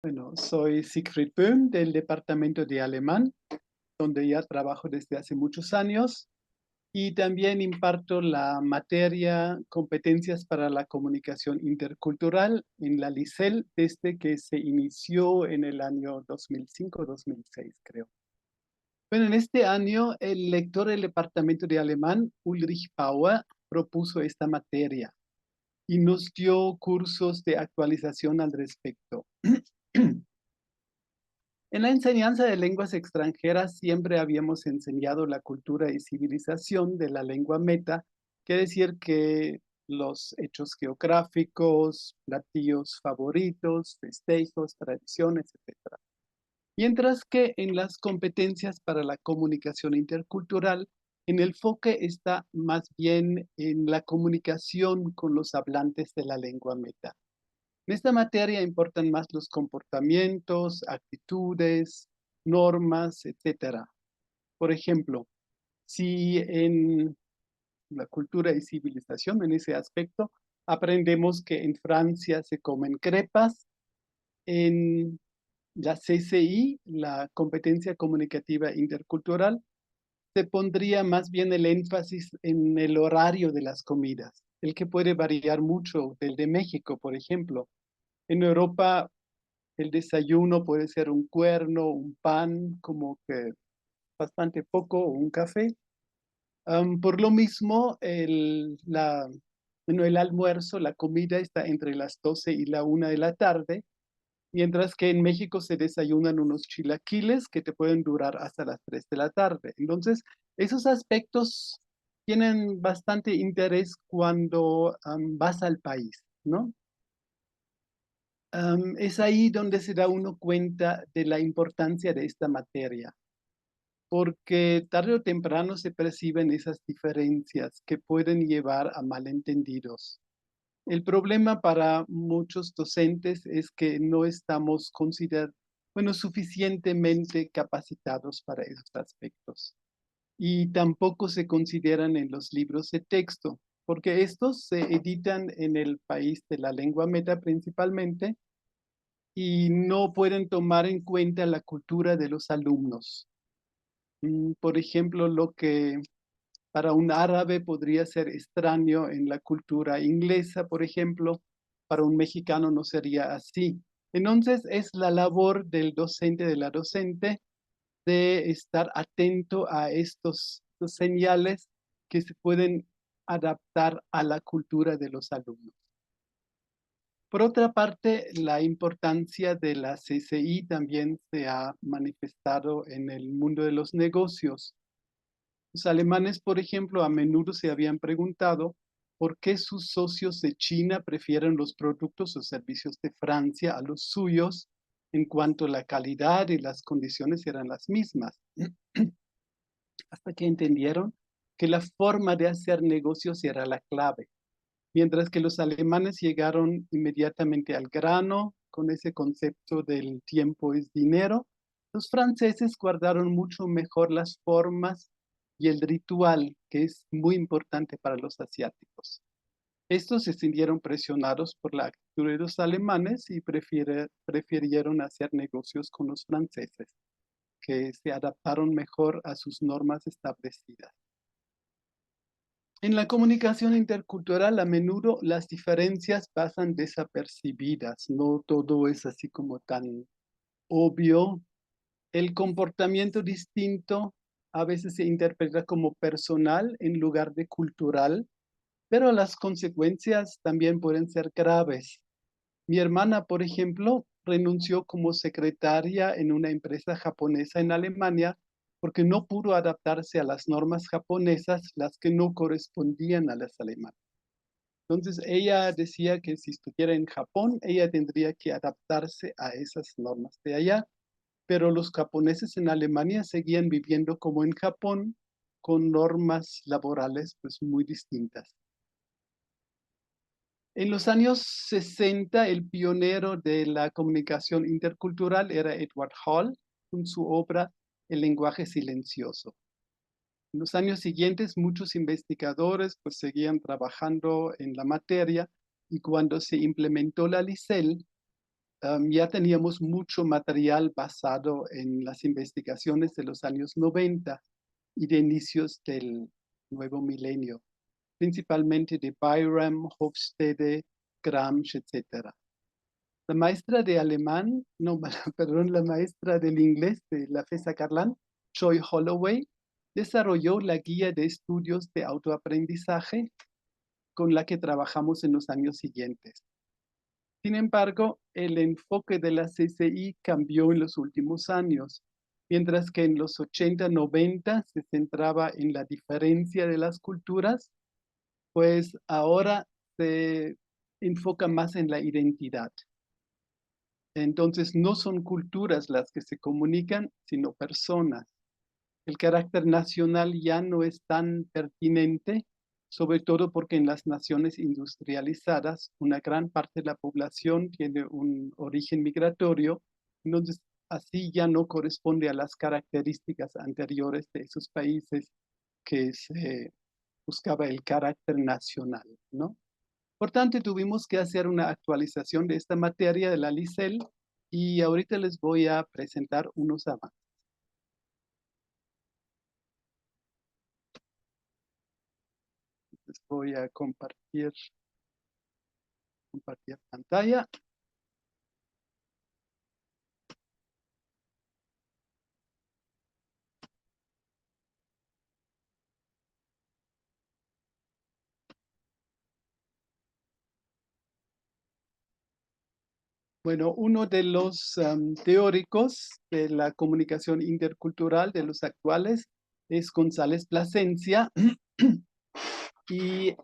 Bueno, soy Siegfried Böhm del departamento de alemán, donde ya trabajo desde hace muchos años y también imparto la materia Competencias para la Comunicación Intercultural en la LICEL desde que se inició en el año 2005-2006, creo. Bueno, en este año el lector del departamento de alemán, Ulrich Bauer, propuso esta materia y nos dio cursos de actualización al respecto. En la enseñanza de lenguas extranjeras siempre habíamos enseñado la cultura y civilización de la lengua meta, quiere decir que los hechos geográficos, platillos favoritos, festejos, tradiciones, etc. Mientras que en las competencias para la comunicación intercultural, en el enfoque está más bien en la comunicación con los hablantes de la lengua meta. En esta materia importan más los comportamientos, actitudes, normas, etcétera. Por ejemplo, si en la cultura y civilización, en ese aspecto, aprendemos que en Francia se comen crepas, en la CCI, la competencia comunicativa intercultural, se pondría más bien el énfasis en el horario de las comidas, el que puede variar mucho del de México, por ejemplo. En Europa el desayuno puede ser un cuerno, un pan, como que bastante poco, o un café. Por lo mismo, bueno, el almuerzo, la comida está entre las 12 y la 1 de la tarde, mientras que en México se desayunan unos chilaquiles que te pueden durar hasta las 3 de la tarde. Entonces, esos aspectos tienen bastante interés cuando vas al país, ¿no? Es ahí donde se da uno cuenta de la importancia de esta materia, porque tarde o temprano se perciben esas diferencias que pueden llevar a malentendidos. El problema para muchos docentes es que no estamos suficientemente capacitados para esos aspectos y tampoco se consideran en los libros de texto, porque estos se editan en el país de la lengua meta principalmente y no pueden tomar en cuenta la cultura de los alumnos. Por ejemplo, lo que para un árabe podría ser extraño en la cultura inglesa, por ejemplo, para un mexicano no sería así. Entonces, es la labor del docente, de la docente, de estar atento a estos señales que se pueden adaptar a la cultura de los alumnos. Por otra parte, la importancia de la CCI también se ha manifestado en el mundo de los negocios. Los alemanes, por ejemplo, a menudo se habían preguntado por qué sus socios de China prefieren los productos o servicios de Francia a los suyos en cuanto a la calidad y las condiciones eran las mismas, hasta que entendieron que la forma de hacer negocios era la clave. Mientras que los alemanes llegaron inmediatamente al grano con ese concepto del tiempo es dinero, los franceses guardaron mucho mejor las formas y el ritual, que es muy importante para los asiáticos. Estos se sintieron presionados por la actitud de los alemanes y prefirieron hacer negocios con los franceses, que se adaptaron mejor a sus normas establecidas. En la comunicación intercultural a menudo las diferencias pasan desapercibidas, no todo es así como tan obvio. El comportamiento distinto a veces se interpreta como personal en lugar de cultural, pero las consecuencias también pueden ser graves. Mi hermana, por ejemplo, renunció como secretaria en una empresa japonesa en Alemania porque no pudo adaptarse a las normas japonesas, las que no correspondían a las alemanas. Entonces ella decía que si estuviera en Japón, ella tendría que adaptarse a esas normas de allá, pero los japoneses en Alemania seguían viviendo como en Japón, con normas laborales pues muy distintas. En los años 60, el pionero de la comunicación intercultural era Edward Hall, con su obra El lenguaje silencioso. En los años siguientes, muchos investigadores pues, seguían trabajando en la materia y cuando se implementó la LICEL, ya teníamos mucho material basado en las investigaciones de los años 90 y de inicios del nuevo milenio, principalmente de Byram, Hofstede, Gramsci, etc. La maestra de alemán, no, perdón, la maestra del inglés de la FESA Carlán, Joy Holloway, desarrolló la guía de estudios de autoaprendizaje con la que trabajamos en los años siguientes. Sin embargo, el enfoque de la CCI cambió en los últimos años, mientras que en los 80, 90 se centraba en la diferencia de las culturas, pues ahora se enfoca más en la identidad. Entonces, no son culturas las que se comunican, sino personas. El carácter nacional ya no es tan pertinente, sobre todo porque en las naciones industrializadas una gran parte de la población tiene un origen migratorio, entonces así ya no corresponde a las características anteriores de esos países que se buscaba el carácter nacional, ¿no? Por tanto, tuvimos que hacer una actualización de esta materia de la LICEL y ahorita les voy a presentar unos avances. Les voy a compartir pantalla. Bueno, uno de los teóricos de la comunicación intercultural de los actuales es González Plasencia. Y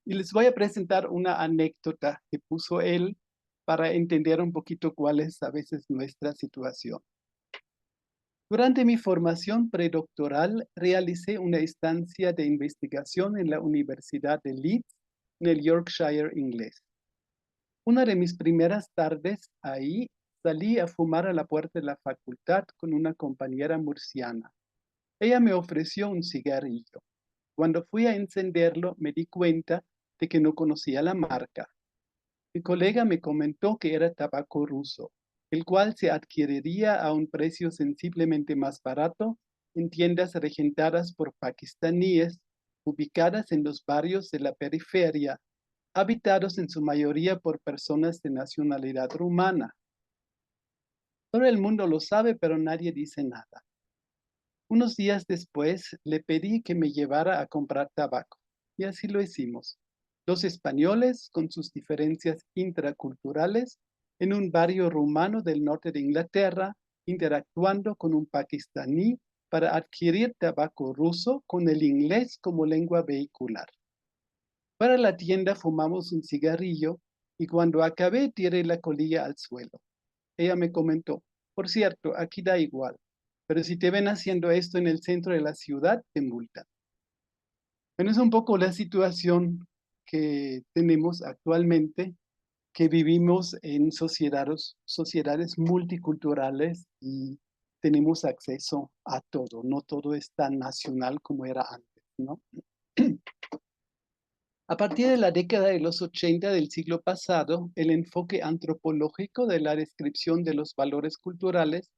y les voy a presentar una anécdota que puso él para entender un poquito cuál es a veces nuestra situación. Durante mi formación predoctoral realicé una estancia de investigación en la Universidad de Leeds, en el Yorkshire inglés. Una de mis primeras tardes ahí salí a fumar a la puerta de la facultad con una compañera murciana. Ella me ofreció un cigarrillo. Cuando fui a encenderlo me di cuenta de que no conocía la marca. Mi colega me comentó que era tabaco ruso, el cual se adquiriría a un precio sensiblemente más barato en tiendas regentadas por pakistaníes ubicadas en los barrios de la periferia, habitados en su mayoría por personas de nacionalidad rumana. Todo el mundo lo sabe, pero nadie dice nada. Unos días después le pedí que me llevara a comprar tabaco, y así lo hicimos. Los españoles, con sus diferencias intraculturales, en un barrio rumano del norte de Inglaterra, interactuando con un pakistaní para adquirir tabaco ruso con el inglés como lengua vehicular. Para la tienda fumamos un cigarrillo y cuando acabé tiré la colilla al suelo. Ella me comentó, por cierto, aquí da igual, pero si te ven haciendo esto en el centro de la ciudad, te multan. Bueno, es un poco la situación que tenemos actualmente, que vivimos en sociedades multiculturales y tenemos acceso a todo. No todo es tan nacional como era antes, ¿no? A partir de la década de los 80 del siglo pasado, el enfoque antropológico de la descripción de los valores culturales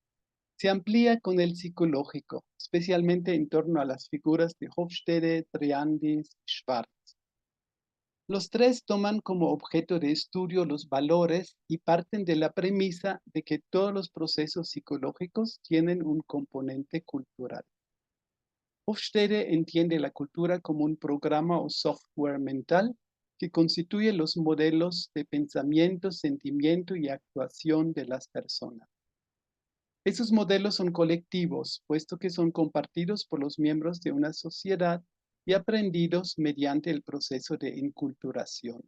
se amplía con el psicológico, especialmente en torno a las figuras de Hofstede, Triandis y Schwartz. Los tres toman como objeto de estudio los valores y parten de la premisa de que todos los procesos psicológicos tienen un componente cultural. Hofstede entiende la cultura como un programa o software mental que constituye los modelos de pensamiento, sentimiento y actuación de las personas. Esos modelos son colectivos, puesto que son compartidos por los miembros de una sociedad y aprendidos mediante el proceso de enculturación.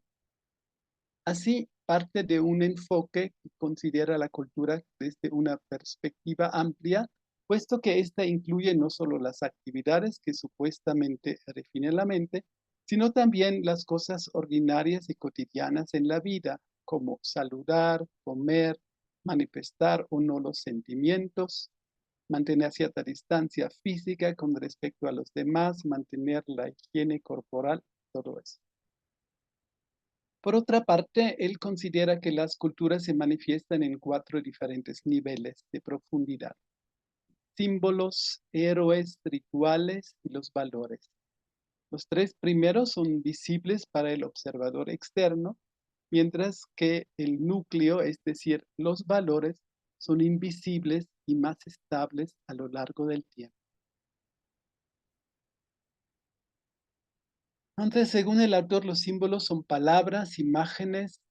Así, parte de un enfoque que considera la cultura desde una perspectiva amplia, puesto que ésta incluye no solo las actividades que supuestamente definen la mente, sino también las cosas ordinarias y cotidianas en la vida, como saludar, comer, manifestar o no los sentimientos, mantener cierta distancia física con respecto a los demás, mantener la higiene corporal, todo eso. Por otra parte, él considera que las culturas se manifiestan en 4 diferentes niveles de profundidad: símbolos, héroes, rituales y los valores. Los 3 primeros son visibles para el observador externo, mientras que el núcleo, es decir, los valores, son invisibles y más estables a lo largo del tiempo. Entonces, según el autor, los símbolos son palabras, imágenes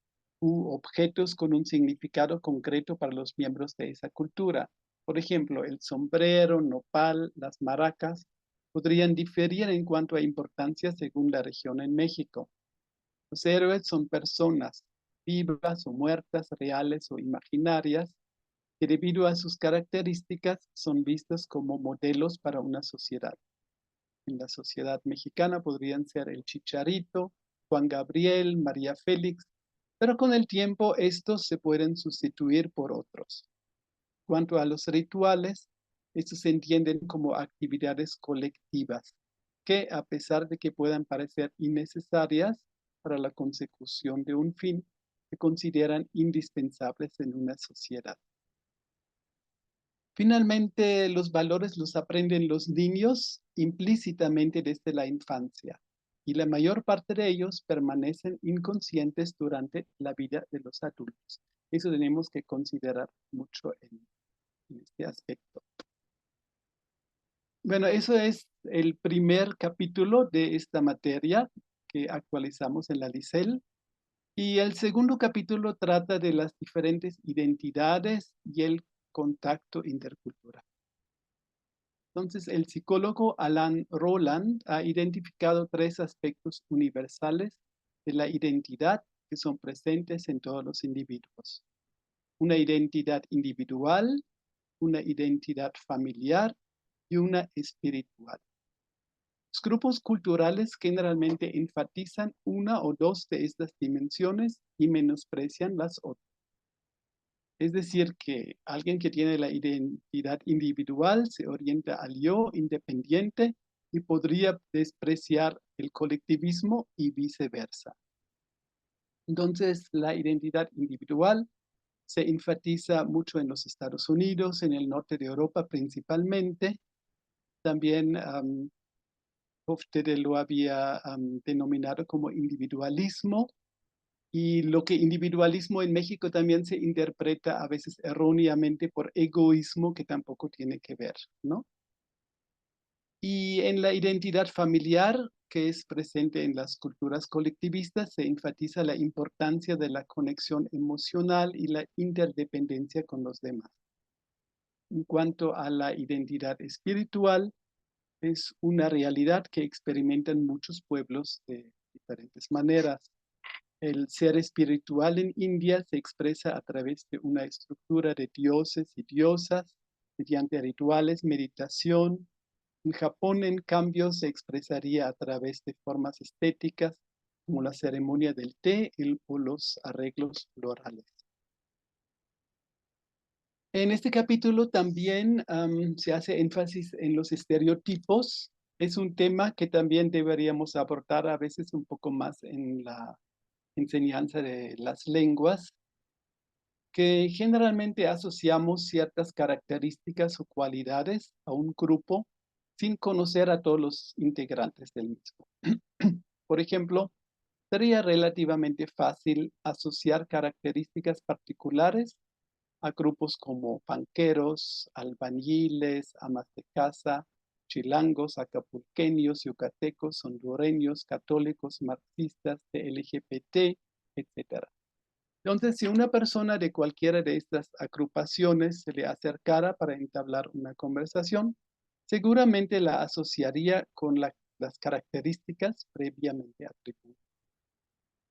u objetos con un significado concreto para los miembros de esa cultura. Por ejemplo, el sombrero, nopal, las maracas podrían diferir en cuanto a importancia según la región en México. Los héroes son personas vivas o muertas, reales o imaginarias, que debido a sus características son vistos como modelos para una sociedad. En la sociedad mexicana podrían ser el Chicharito, Juan Gabriel, María Félix, pero con el tiempo estos se pueden sustituir por otros. Cuanto a los rituales, estos se entienden como actividades colectivas, que a pesar de que puedan parecer innecesarias para la consecución de un fin, se consideran indispensables en una sociedad. Finalmente, los valores los aprenden los niños implícitamente desde la infancia, y la mayor parte de ellos permanecen inconscientes durante la vida de los adultos. Eso tenemos que considerar mucho en este aspecto. Bueno, eso es el primer capítulo de esta materia que actualizamos en la LICEL. Y el segundo capítulo trata de las diferentes identidades y el contacto intercultural. Entonces, el psicólogo Alan Rowland ha identificado 3 aspectos universales de la identidad que son presentes en todos los individuos: una identidad individual, una identidad familiar y una espiritual. Los grupos culturales generalmente enfatizan una o 2 de estas dimensiones y menosprecian las otras. Es decir, que alguien que tiene la identidad individual se orienta al yo independiente y podría despreciar el colectivismo y viceversa. Entonces, la identidad individual se enfatiza mucho en los Estados Unidos, en el norte de Europa principalmente. También Hofstede lo había denominado como individualismo. Y lo que individualismo en México también se interpreta a veces erróneamente por egoísmo, que tampoco tiene que ver, ¿no? Y en la identidad familiar, que es presente en las culturas colectivistas, se enfatiza la importancia de la conexión emocional y la interdependencia con los demás. En cuanto a la identidad espiritual, es una realidad que experimentan muchos pueblos de diferentes maneras. El ser espiritual en India se expresa a través de una estructura de dioses y diosas, mediante rituales, meditación. En Japón, en cambio, se expresaría a través de formas estéticas, como la ceremonia del té o los arreglos florales. En este capítulo también se hace énfasis en los estereotipos. Es un tema que también deberíamos abordar a veces un poco más en la enseñanza de las lenguas, que generalmente asociamos ciertas características o cualidades a un grupo sin conocer a todos los integrantes del mismo. Por ejemplo, sería relativamente fácil asociar características particulares a grupos como panqueros, albañiles, amas de casa, chilangos, acapulqueños, yucatecos, hondureños, católicos, marxistas, de LGBT, etc. Entonces, si una persona de cualquiera de estas agrupaciones se le acercara para entablar una conversación, seguramente la asociaría con las características previamente atribuidas.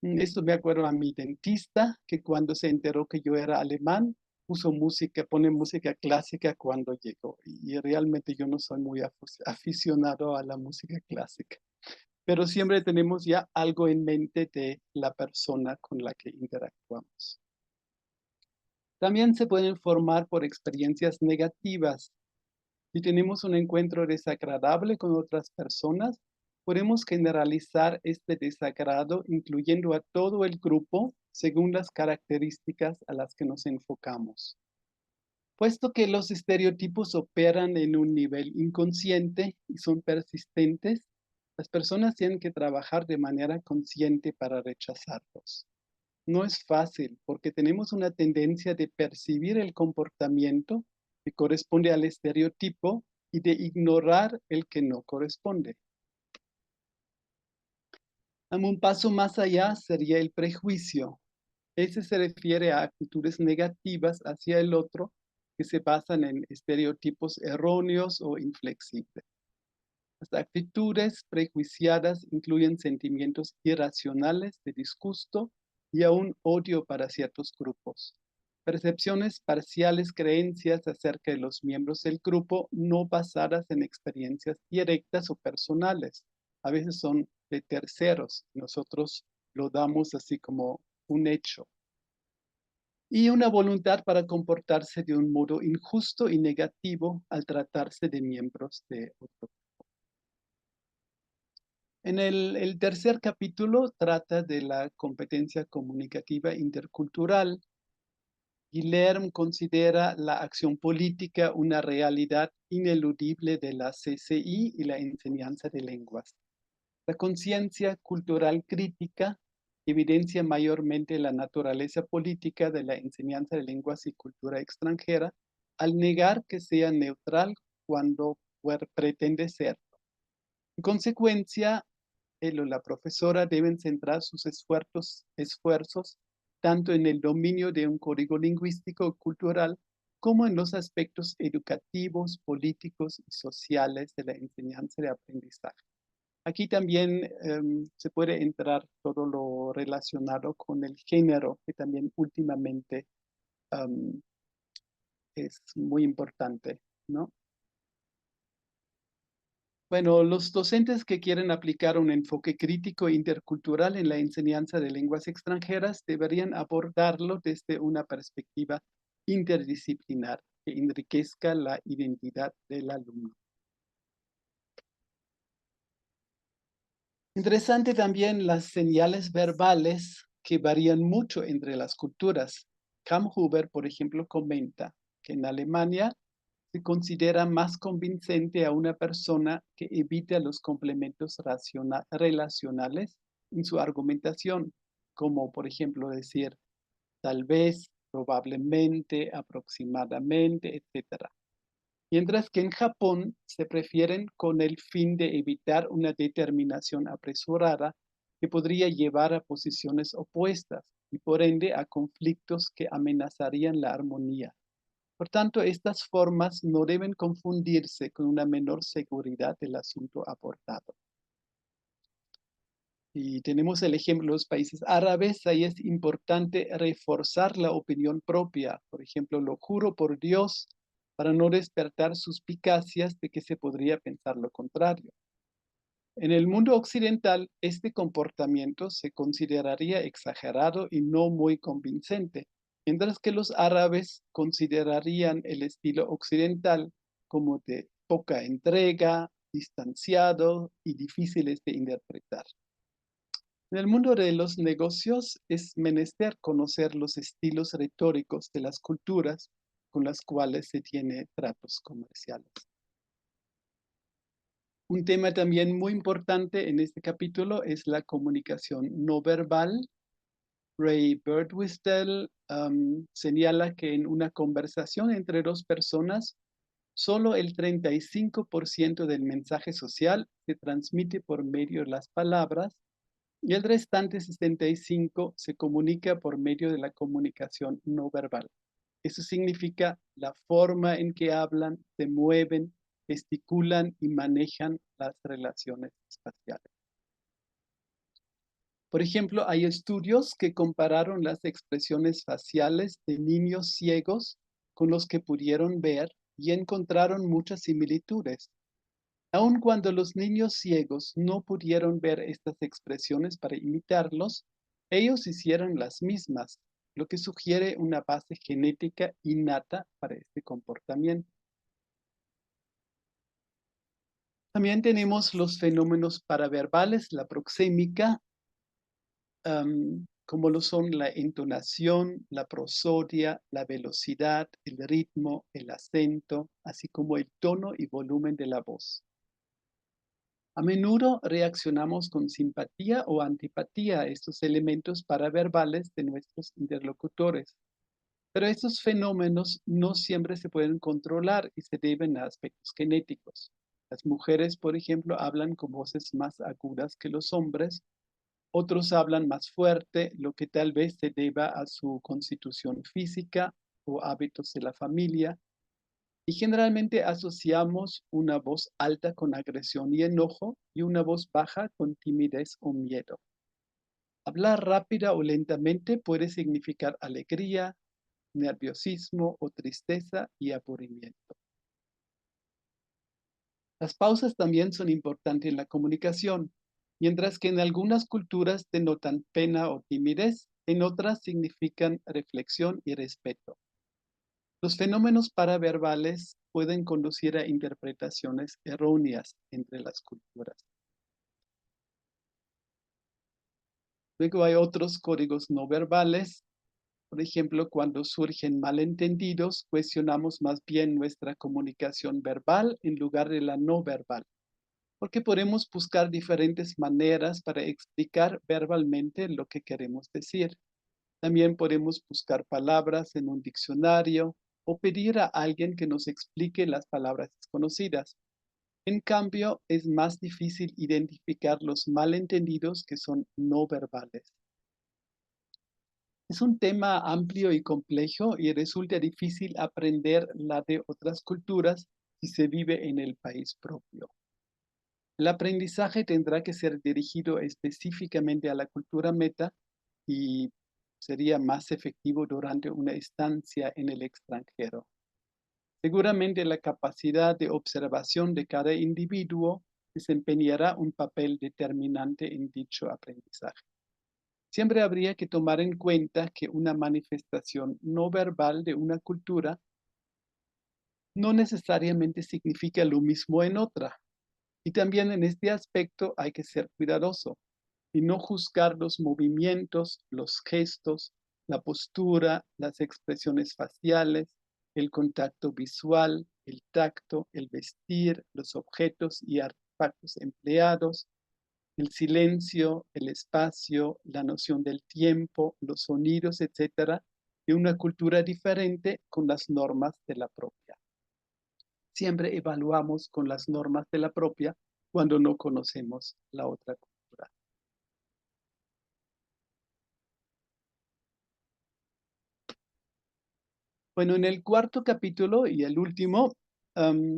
Esto me acuerdo a mi dentista, que cuando se enteró que yo era alemán, pone música clásica cuando llegó. Y realmente yo no soy muy aficionado a la música clásica. Pero siempre tenemos ya algo en mente de la persona con la que interactuamos. También se pueden formar por experiencias negativas. Si tenemos un encuentro desagradable con otras personas, podemos generalizar este desagrado incluyendo a todo el grupo según las características a las que nos enfocamos. Puesto que los estereotipos operan en un nivel inconsciente y son persistentes, las personas tienen que trabajar de manera consciente para rechazarlos. No es fácil porque tenemos una tendencia de percibir el comportamiento que corresponde al estereotipo y de ignorar el que no corresponde. Un paso más allá sería el prejuicio. Ese se refiere a actitudes negativas hacia el otro que se basan en estereotipos erróneos o inflexibles. Las actitudes prejuiciadas incluyen sentimientos irracionales de disgusto y aún odio para ciertos grupos. Percepciones parciales, creencias acerca de los miembros del grupo no basadas en experiencias directas o personales. A veces son de terceros. Nosotros lo damos así como un hecho. Y una voluntad para comportarse de un modo injusto y negativo al tratarse de miembros de otro. En el tercer capítulo trata de la competencia comunicativa intercultural. Guilherme considera la acción política una realidad ineludible de la CCI y la enseñanza de lenguas. La conciencia cultural crítica evidencia mayormente la naturaleza política de la enseñanza de lenguas y cultura extranjera al negar que sea neutral cuando pretende serlo. En consecuencia, él o la profesora deben centrar sus esfuerzos tanto en el dominio de un código lingüístico y cultural como en los aspectos educativos, políticos y sociales de la enseñanza y de aprendizaje. Aquí también se puede entrar todo lo relacionado con el género, que también últimamente es muy importante, ¿no? Bueno, los docentes que quieren aplicar un enfoque crítico e intercultural en la enseñanza de lenguas extranjeras deberían abordarlo desde una perspectiva interdisciplinar que enriquezca la identidad del alumno. Interesante también las señales verbales que varían mucho entre las culturas. Kamhuber, por ejemplo, comenta que en Alemania se considera más convincente a una persona que evita los complementos relacionales en su argumentación, como por ejemplo decir tal vez, probablemente, aproximadamente, etc. Mientras que en Japón se prefieren con el fin de evitar una determinación apresurada que podría llevar a posiciones opuestas y por ende a conflictos que amenazarían la armonía. Por tanto, estas formas no deben confundirse con una menor seguridad del asunto abordado. Y tenemos el ejemplo de los países árabes, ahí es importante reforzar la opinión propia. Por ejemplo, lo juro por Dios, para no despertar suspicacias de que se podría pensar lo contrario. En el mundo occidental, este comportamiento se consideraría exagerado y no muy convincente, mientras que los árabes considerarían el estilo occidental como de poca entrega, distanciado y difíciles de interpretar. En el mundo de los negocios es menester conocer los estilos retóricos de las culturas con las cuales se tiene tratos comerciales. Un tema también muy importante en este capítulo es la comunicación no verbal. Ray Birdwhistell señala que en una conversación entre dos personas, solo el 35% del mensaje social se transmite por medio de las palabras y el restante 65% se comunica por medio de la comunicación no verbal. Eso significa la forma en que hablan, se mueven, gesticulan y manejan las relaciones espaciales. Por ejemplo, hay estudios que compararon las expresiones faciales de niños ciegos con los que pudieron ver y encontraron muchas similitudes. Aun cuando los niños ciegos no pudieron ver estas expresiones para imitarlos, ellos hicieron las mismas, lo que sugiere una base genética innata para este comportamiento. También tenemos los fenómenos paraverbales, la proxémica, como lo son la entonación, la prosodia, la velocidad, el ritmo, el acento, así como el tono y volumen de la voz. A menudo reaccionamos con simpatía o antipatía a estos elementos paraverbales de nuestros interlocutores, pero estos fenómenos no siempre se pueden controlar y se deben a aspectos genéticos. Las mujeres, por ejemplo, hablan con voces más agudas que los hombres. Otros hablan más fuerte, lo que tal vez se deba a su constitución física o hábitos de la familia. Y generalmente asociamos una voz alta con agresión y enojo y una voz baja con timidez o miedo. Hablar rápida o lentamente puede significar alegría, nerviosismo o tristeza y aburrimiento. Las pausas también son importantes en la comunicación. Mientras que en algunas culturas denotan pena o timidez, en otras significan reflexión y respeto. Los fenómenos paraverbales pueden conducir a interpretaciones erróneas entre las culturas. Luego hay otros códigos no verbales. Por ejemplo, cuando surgen malentendidos, cuestionamos más bien nuestra comunicación verbal en lugar de la no verbal, porque podemos buscar diferentes maneras para explicar verbalmente lo que queremos decir. También podemos buscar palabras en un diccionario o pedir a alguien que nos explique las palabras desconocidas. En cambio, es más difícil identificar los malentendidos que son no verbales. Es un tema amplio y complejo y resulta difícil aprender la de otras culturas si se vive en el país propio. El aprendizaje tendrá que ser dirigido específicamente a la cultura meta y sería más efectivo durante una estancia en el extranjero. Seguramente la capacidad de observación de cada individuo desempeñará un papel determinante en dicho aprendizaje. Siempre habría que tomar en cuenta que una manifestación no verbal de una cultura no necesariamente significa lo mismo en otra. Y también en este aspecto hay que ser cuidadoso y no juzgar los movimientos, los gestos, la postura, las expresiones faciales, el contacto visual, el tacto, el vestir, los objetos y artefactos empleados, el silencio, el espacio, la noción del tiempo, los sonidos, etcétera, de una cultura diferente con las normas de la propia. Siempre evaluamos con las normas de la propia cuando no conocemos la otra cultura. Bueno, en el cuarto capítulo y el último,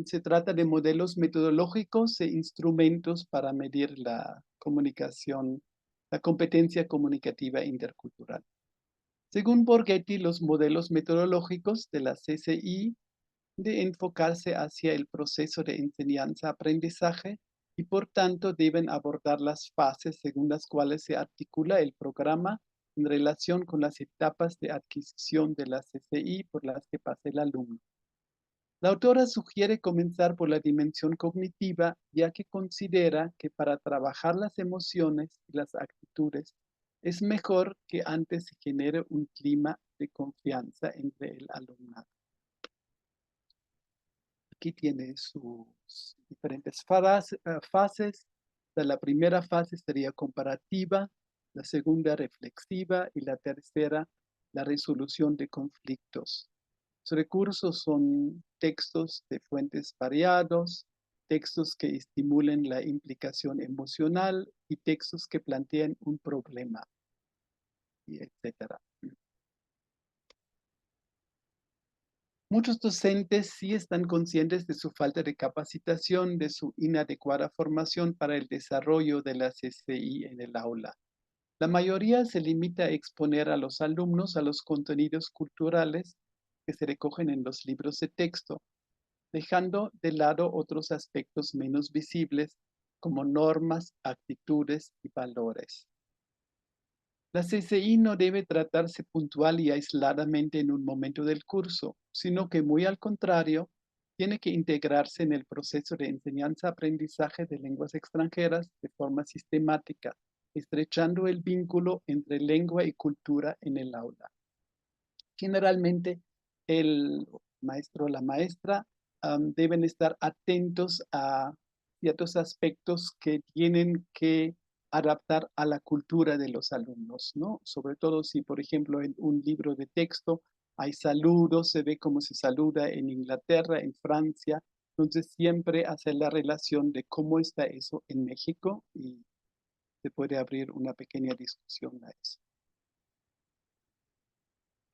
se trata de modelos metodológicos e instrumentos para medir la comunicación, la competencia comunicativa intercultural. Según Borghetti, los modelos metodológicos de la CCI de enfocarse hacia el proceso de enseñanza-aprendizaje y por tanto deben abordar las fases según las cuales se articula el programa en relación con las etapas de adquisición de la CCI por las que pasa el alumno. La autora sugiere comenzar por la dimensión cognitiva, ya que considera que para trabajar las emociones y las actitudes es mejor que antes se genere un clima de confianza entre el alumnado. Aquí tiene sus diferentes fases. La primera fase sería comparativa, la segunda reflexiva y la tercera la resolución de conflictos. Los recursos son textos de fuentes variados, textos que estimulen la implicación emocional y textos que planteen un problema, etc. Muchos docentes sí están conscientes de su falta de capacitación, de su inadecuada formación para el desarrollo de la CCI en el aula. La mayoría se limita a exponer a los alumnos a los contenidos culturales que se recogen en los libros de texto, dejando de lado otros aspectos menos visibles como normas, actitudes y valores. La CCI no debe tratarse puntual y aisladamente en un momento del curso, sino que muy al contrario, tiene que integrarse en el proceso de enseñanza-aprendizaje de lenguas extranjeras de forma sistemática, estrechando el vínculo entre lengua y cultura en el aula. Generalmente, el maestro o la maestra deben estar atentos a ciertos aspectos que tienen que adaptar a la cultura de los alumnos, ¿no? Sobre todo si, por ejemplo, en un libro de texto hay saludos, se ve cómo se saluda en Inglaterra, en Francia. Entonces, siempre hacer la relación de cómo está eso en México y se puede abrir una pequeña discusión a eso.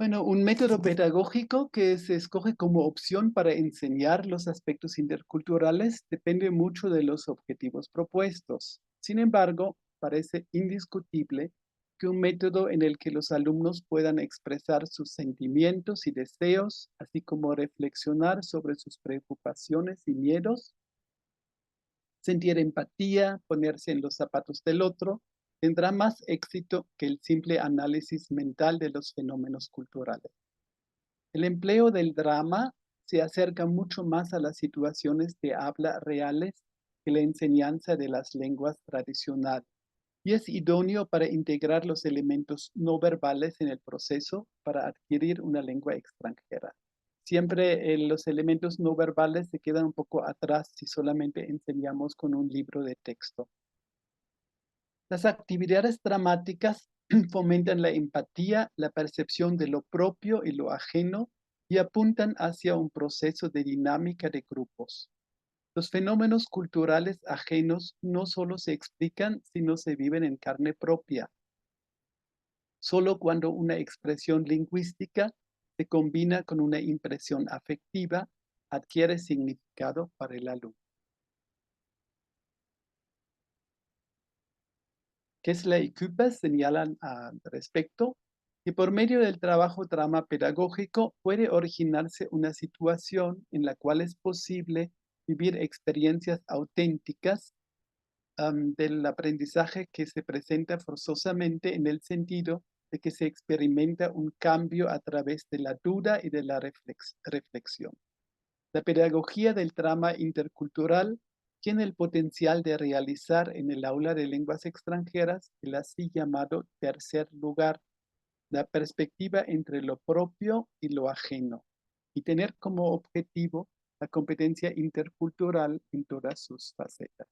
Bueno, un método pedagógico que se escoge como opción para enseñar los aspectos interculturales depende mucho de los objetivos propuestos. Sin embargo, parece indiscutible que un método en el que los alumnos puedan expresar sus sentimientos y deseos, así como reflexionar sobre sus preocupaciones y miedos, sentir empatía, ponerse en los zapatos del otro, tendrá más éxito que el simple análisis mental de los fenómenos culturales. El empleo del drama se acerca mucho más a las situaciones de habla reales que la enseñanza de las lenguas tradicionales y es idóneo para integrar los elementos no verbales en el proceso para adquirir una lengua extranjera. Siempre los elementos no verbales se quedan un poco atrás si solamente enseñamos con un libro de texto. Las actividades dramáticas fomentan la empatía, la percepción de lo propio y lo ajeno y apuntan hacia un proceso de dinámica de grupos. Los fenómenos culturales ajenos no solo se explican, sino se viven en carne propia. Solo cuando una expresión lingüística se combina con una impresión afectiva, adquiere significado para el alumno. Kessler y Küpper señalan al respecto que por medio del trabajo drama pedagógico puede originarse una situación en la cual es posible vivir experiencias auténticas del aprendizaje que se presenta forzosamente en el sentido de que se experimenta un cambio a través de la duda y de la reflexión. La pedagogía del drama intercultural tiene el potencial de realizar en el aula de lenguas extranjeras el así llamado tercer lugar, la perspectiva entre lo propio y lo ajeno, y tener como objetivo la competencia intercultural en todas sus facetas.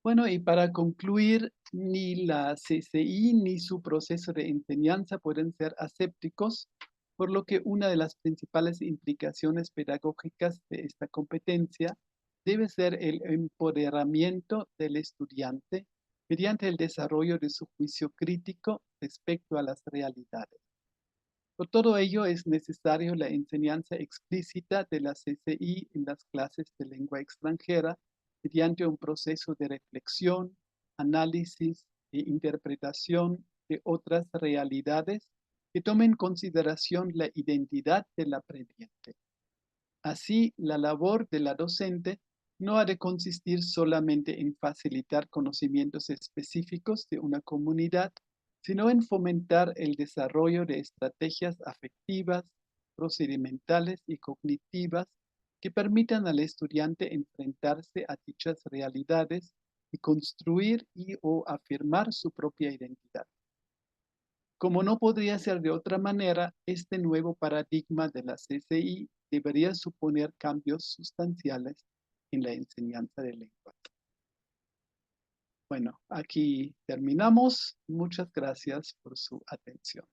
Bueno, y para concluir, ni la CCI ni su proceso de enseñanza pueden ser asépticos, por lo que una de las principales implicaciones pedagógicas de esta competencia debe ser el empoderamiento del estudiante mediante el desarrollo de su juicio crítico respecto a las realidades. Por todo ello es necesario la enseñanza explícita de la CCI en las clases de lengua extranjera mediante un proceso de reflexión, análisis e interpretación de otras realidades que tomen en consideración la identidad del aprendiente. Así, la labor de la docente no ha de consistir solamente en facilitar conocimientos específicos de una comunidad, sino en fomentar el desarrollo de estrategias afectivas, procedimentales y cognitivas que permitan al estudiante enfrentarse a dichas realidades y construir o afirmar su propia identidad. Como no podría ser de otra manera, este nuevo paradigma de la CCI debería suponer cambios sustanciales en la enseñanza de lenguas. Bueno, aquí terminamos. Muchas gracias por su atención.